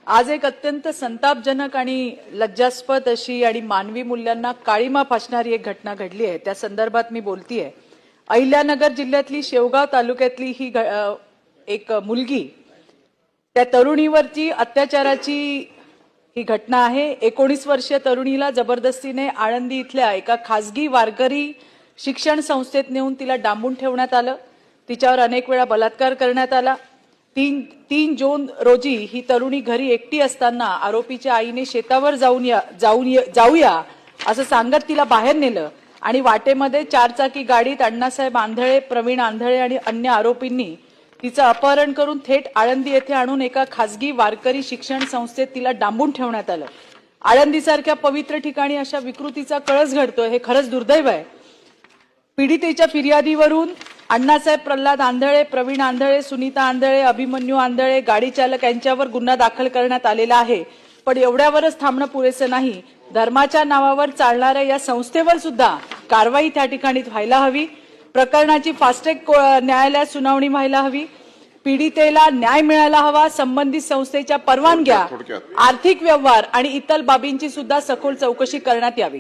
आज एक अत्यंत संतापजनक आणि लज्जास्पद अशी आणि मानवी मूल्यांना काळीमा फासणारी एक घटना घडली आहे। त्या संदर्भात मी बोलतीये। अहिल्यानगर जिल्ह्यातली शेवगाव तालुक्यातली ही एक मुलगी, त्या तरुणीवरची अत्याचाराची ही घटना आहे। 19 वर्षीय तरुणीला जबरदस्तीने आळंदी इथल्या एका खासगी वारकरी शिक्षण संस्थेत नेऊन तिला डांबून ठेवण्यात आलं। तिच्यावर अनेक वेळा बलात्कार करण्यात आला। 3 जून रोजी ही तरुणी घरी एकटी असताना आरोपीच्या आईने शेतावर जाऊया असं सांगत तिला बाहेर नेलं आणि वाटेमध्ये 4 चाकी गाडीत अण्णासाहेब आंधळे, प्रवीण आंधळे आणि अन्य आरोपींनी तिचं अपहरण करून थेट आळंदी येथे आणून एका खासगी वारकरी शिक्षण संस्थेत तिला डांबून ठेवण्यात आलं। आळंदीसारख्या पवित्र ठिकाणी अशा विकृतीचा कळस घडतोय, हे खरंच दुर्दैव आहे। पीडितेच्या फिर्यादीवरून अण्णासाहेब प्रल्हाद आंधळे, प्रवीण आंधळे, सुनीता आंधळे, अभिमन्यू आंधळे, गाडी चालक यांच्यावर गुन्हा दाखल करण्यात आलेला आहे। पण एवढ्यावरच थांबणं पुरेसं नाही। धर्माच्या नावावर चालणाऱ्या या संस्थेवर सुद्धा कारवाई त्या ठिकाणी व्हायला हवी। प्रकरणाची फास्ट ट्रॅक न्यायालयात सुनावणी व्हायला हवी। पीडितेला न्याय मिळायला हवा। संबंधित संस्थेच्या परवानग्या, आर्थिक व्यवहार आणि इतर बाबींची सुद्धा सखोल चौकशी करण्यात यावी।